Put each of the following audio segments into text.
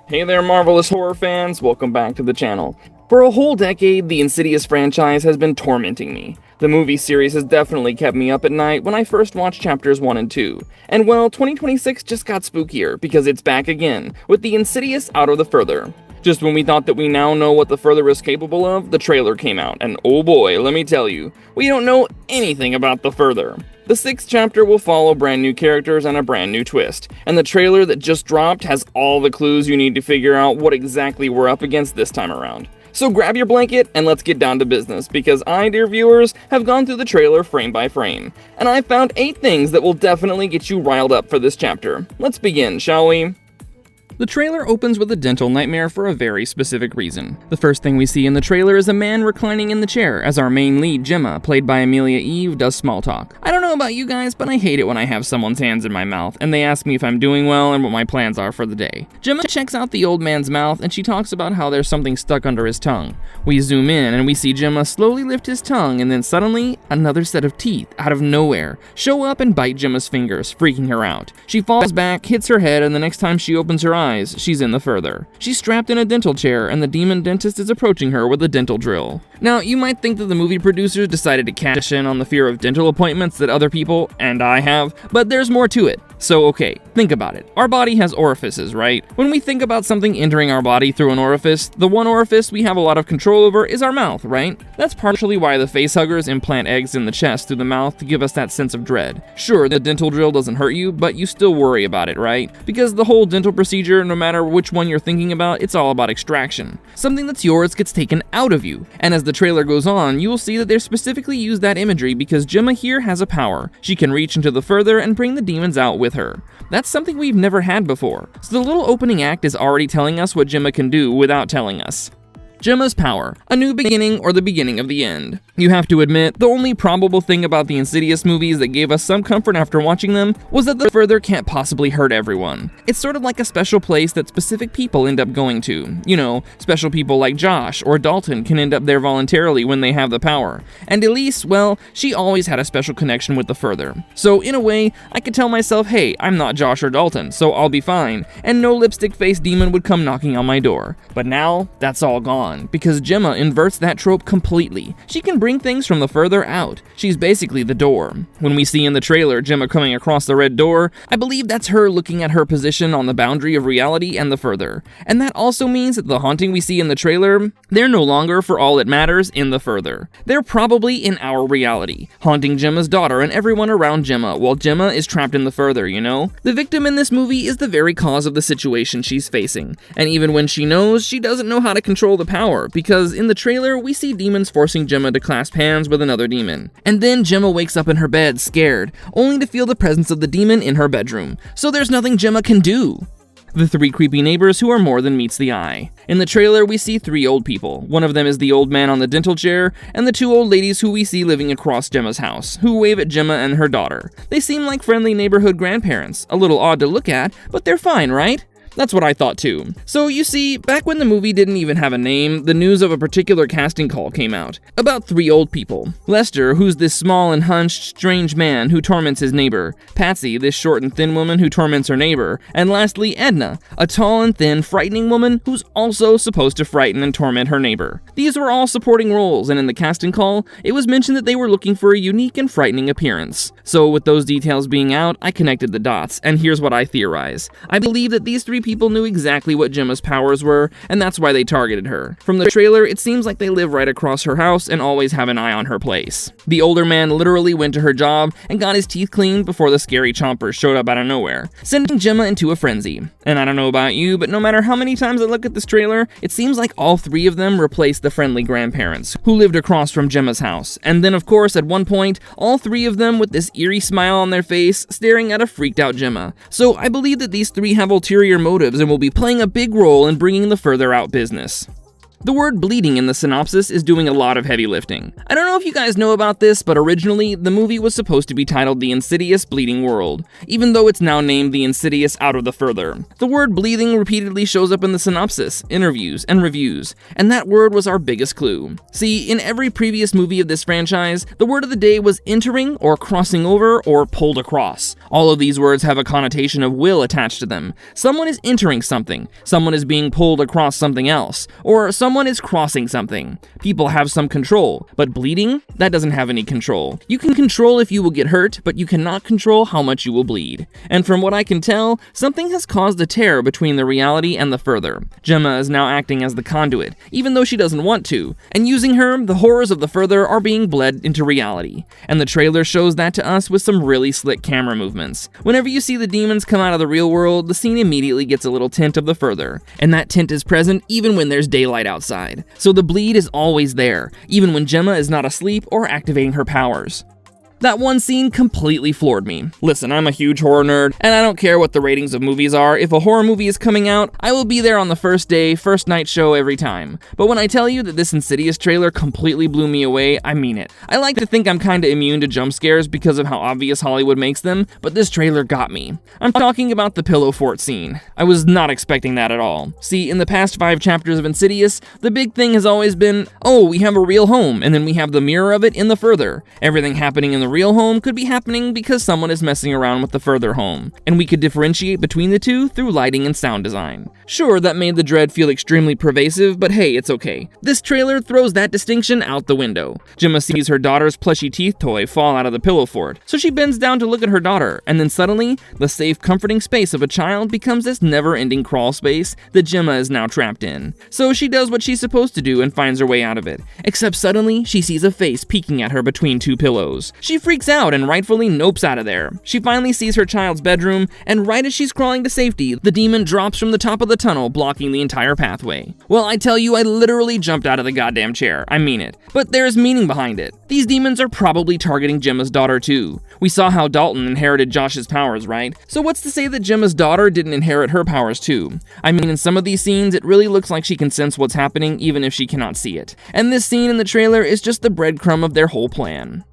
Hey there, marvelous horror fans, welcome back to the channel. For a whole decade, the Insidious franchise has been tormenting me. The movie series has definitely kept me up at night when I first watched chapters 1 and 2. And well, 2026 just got spookier, because it's back again, with the Insidious Out of the Further. Just when we thought that we now know what the Further is capable of, the trailer came out, and oh boy, let me tell you, we don't know anything about the Further. The 6th chapter will follow brand new characters and a brand new twist, and the trailer that just dropped has all the clues you need to figure out what exactly we're up against this time around. So grab your blanket and let's get down to business, because I, dear viewers, have gone through the trailer frame by frame, and I've found 8 things that will definitely get you riled up for this chapter. Let's begin, shall we? The trailer opens with a dental nightmare for a very specific reason. The first thing we see in the trailer is a man reclining in the chair as our main lead, Gemma, played by Amelia Eve, does small talk. I don't know about you guys, but I hate it when I have someone's hands in my mouth and they ask me if I'm doing well and what my plans are for the day. Gemma checks out the old man's mouth and she talks about how there's something stuck under his tongue. We zoom in and we see Gemma slowly lift his tongue, and then suddenly, another set of teeth, out of nowhere, show up and bite Gemma's fingers, freaking her out. She falls back, hits her head, and the next time she opens her eyes, she's in the Further. She's strapped in a dental chair, and the demon dentist is approaching her with a dental drill. Now, you might think that the movie producers decided to cash in on the fear of dental appointments that other people, and I have, but there's more to it. So okay, think about it. Our body has orifices, right? When we think about something entering our body through an orifice, the one orifice we have a lot of control over is our mouth, right? That's partially why the facehuggers implant eggs in the chest through the mouth to give us that sense of dread. Sure, the dental drill doesn't hurt you, but you still worry about it, right? Because the whole dental procedure, no matter which one you're thinking about, it's all about extraction. Something that's yours gets taken out of you. And as the trailer goes on, you will see that they specifically use that imagery because Gemma here has a power. She can reach into the Further and bring the demons out with her. That's something we've never had before. So the little opening act is already telling us what Gemma can do without telling us. Gemma's power, a new beginning or the beginning of the end. You have to admit, the only probable thing about the Insidious movies that gave us some comfort after watching them was that the Further can't possibly hurt everyone. It's sort of like a special place that specific people end up going to. You know, special people like Josh or Dalton can end up there voluntarily when they have the power. And Elise, well, she always had a special connection with the Further. So in a way, I could tell myself, hey, I'm not Josh or Dalton, so I'll be fine, and no lipstick-faced demon would come knocking on my door. But now, that's all gone, because Gemma inverts that trope completely. She can bring things from the Further out. She's basically the door. When we see in the trailer Gemma coming across the red door, I believe that's her looking at her position on the boundary of reality and the Further. And that also means that the haunting we see in the trailer, they're no longer for all it matters in the Further. They're probably in our reality, haunting Gemma's daughter and everyone around Gemma while Gemma is trapped in the Further, you know? The victim in this movie is the very cause of the situation she's facing. And even when she knows, she doesn't know how to control the power, because in the trailer we see demons forcing Gemma to clasp hands with another demon. And then Gemma wakes up in her bed, scared, only to feel the presence of the demon in her bedroom. So there's nothing Gemma can do. The 3 creepy neighbors who are more than meets the eye. In the trailer, we see 3 old people. One of them is the old man on the dental chair, and the 2 old ladies who we see living across Gemma's house, who wave at Gemma and her daughter. They seem like friendly neighborhood grandparents. A little odd to look at, but they're fine, right? That's what I thought too. So you see, back when the movie didn't even have a name, the news of a particular casting call came out. About 3 old people. Lester, who's this small and hunched, strange man who torments his neighbor. Patsy, this short and thin woman who torments her neighbor. And lastly, Edna, a tall and thin, frightening woman who's also supposed to frighten and torment her neighbor. These were all supporting roles, and in the casting call, it was mentioned that they were looking for a unique and frightening appearance. So with those details being out, I connected the dots, and here's what I theorize. I believe that these 3 people knew exactly what Gemma's powers were, and that's why they targeted her. From the trailer, it seems like they live right across her house and always have an eye on her place. The older man literally went to her job and got his teeth cleaned before the scary chompers showed up out of nowhere, sending Gemma into a frenzy. And I don't know about you, but no matter how many times I look at this trailer, it seems like all 3 of them replaced the friendly grandparents who lived across from Gemma's house. And then of course, at one point, all 3 of them with this eerie smile on their face, staring at a freaked out Gemma. So I believe that these 3 have ulterior motives and will be playing a big role in bringing the Further out business. The word bleeding in the synopsis is doing a lot of heavy lifting. I don't know if you guys know about this, but originally, the movie was supposed to be titled The Insidious Bleeding World, even though it's now named The Insidious Out of the Further. The word bleeding repeatedly shows up in the synopsis, interviews, and reviews, and that word was our biggest clue. See, in every previous movie of this franchise, the word of the day was entering, or crossing over, or pulled across. All of these words have a connotation of will attached to them. Someone is entering something, someone is being pulled across something else, or someone is crossing something. People have some control, but bleeding? That doesn't have any control. You can control if you will get hurt, but you cannot control how much you will bleed. And from what I can tell, something has caused a tear between the reality and the further. Gemma is now acting as the conduit, even though she doesn't want to, and using her, the horrors of the further are being bled into reality. And the trailer shows that to us with some really slick camera movements. Whenever you see the demons come out of the real world, the scene immediately gets a little tint of the further, and that tint is present even when there's daylight outside. So the bleed is always there, even when Gemma is not asleep or activating her powers. That one scene completely floored me. Listen, I'm a huge horror nerd, and I don't care what the ratings of movies are. If a horror movie is coming out, I will be there on the first day, first night show every time. But when I tell you that this Insidious trailer completely blew me away, I mean it. I like to think I'm kinda immune to jump scares because of how obvious Hollywood makes them, but this trailer got me. I'm talking about the pillow fort scene. I was not expecting that at all. See, in the past 5 chapters of Insidious, the big thing has always been, oh, we have a real home, and then we have the mirror of it in the further. Everything happening in the real home could be happening because someone is messing around with the further home, and we could differentiate between the two through lighting and sound design. Sure, that made the dread feel extremely pervasive, but hey, it's okay. This trailer throws that distinction out the window. Gemma sees her daughter's plushy teeth toy fall out of the pillow fort, so she bends down to look at her daughter, and then suddenly, the safe, comforting space of a child becomes this never-ending crawl space that Gemma is now trapped in. So she does what she's supposed to do and finds her way out of it, except suddenly, she sees a face peeking at her between 2 pillows. She freaks out and rightfully nopes out of there. She finally sees her child's bedroom, and right as she's crawling to safety, the demon drops from the top of the tunnel, blocking the entire pathway. Well, I tell you, I literally jumped out of the goddamn chair. I mean it. But there's meaning behind it. These demons are probably targeting Gemma's daughter too. We saw how Dalton inherited Josh's powers, right? So what's to say that Gemma's daughter didn't inherit her powers too? I mean, in some of these scenes, it really looks like she can sense what's happening even if she cannot see it. And this scene in the trailer is just the breadcrumb of their whole plan.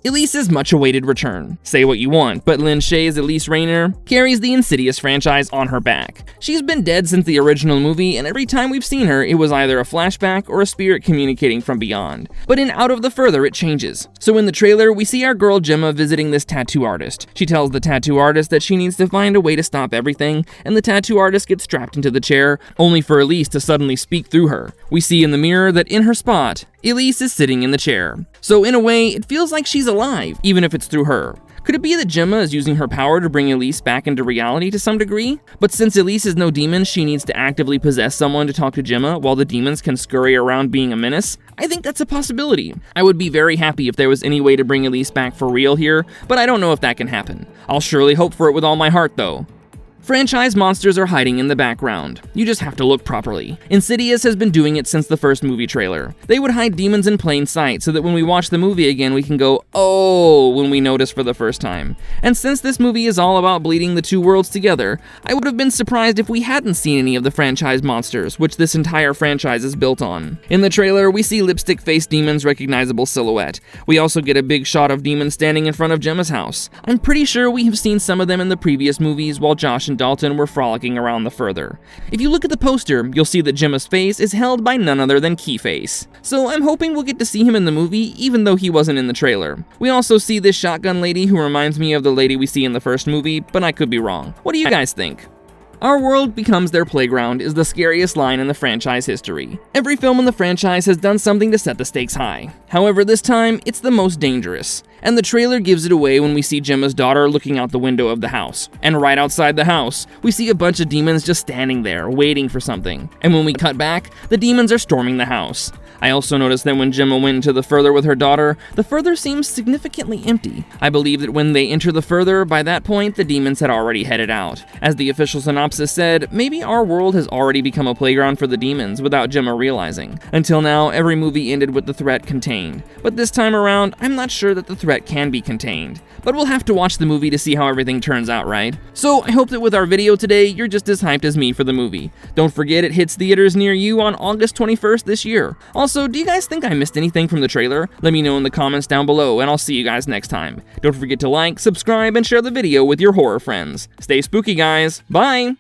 Elise's much-awaited return. Say what you want, but Lynn Shaye's Elise Rayner carries the Insidious franchise on her back. She's been dead since the original movie, and every time we've seen her, it was either a flashback or a spirit communicating from beyond. But in Out of the Further, it changes. So in the trailer, we see our girl Gemma visiting this tattoo artist. She tells the tattoo artist that she needs to find a way to stop everything, and the tattoo artist gets strapped into the chair, only for Elise to suddenly speak through her. We see in the mirror that in her spot, Elise is sitting in the chair. So in a way, it feels like she's alive, even if it's through her. Could it be that Gemma is using her power to bring Elise back into reality to some degree? But since Elise is no demon, she needs to actively possess someone to talk to Gemma while the demons can scurry around being a menace? I think that's a possibility. I would be very happy if there was any way to bring Elise back for real here, but I don't know if that can happen. I'll surely hope for it with all my heart though. Franchise monsters are hiding in the background. You just have to look properly. Insidious has been doing it since the first movie trailer. They would hide demons in plain sight so that when we watch the movie again we can go, oh, when we notice for the first time. And since this movie is all about bleeding the 2 worlds together, I would have been surprised if we hadn't seen any of the franchise monsters, which this entire franchise is built on. In the trailer, we see lipstick-faced demons' recognizable silhouette. We also get a big shot of demons standing in front of Gemma's house. I'm pretty sure we have seen some of them in the previous movies while Josh and Dalton were frolicking around the further. If you look at the poster, you'll see that Gemma's face is held by none other than Keyface. So I'm hoping we'll get to see him in the movie, even though he wasn't in the trailer. We also see this shotgun lady who reminds me of the lady we see in the first movie, but I could be wrong. What do you guys think? Our world becomes their playground is the scariest line in the franchise history. Every film in the franchise has done something to set the stakes high. However, this time, it's the most dangerous. And the trailer gives it away when we see Gemma's daughter looking out the window of the house. And right outside the house, we see a bunch of demons just standing there, waiting for something. And when we cut back, the demons are storming the house. I also noticed that when Gemma went into the Further with her daughter, the Further seems significantly empty. I believe that when they enter the Further, by that point, the demons had already headed out. As the official synopsis said, maybe our world has already become a playground for the demons without Gemma realizing. Until now, every movie ended with the threat contained. But this time around, I'm not sure that the threat can be contained. But we'll have to watch the movie to see how everything turns out, right? So I hope that with our video today, you're just as hyped as me for the movie. Don't forget it hits theaters near you on August 21st this year. Also, do you guys think I missed anything from the trailer? Let me know in the comments down below, and I'll see you guys next time. Don't forget to like, subscribe, and share the video with your horror friends. Stay spooky, guys. Bye!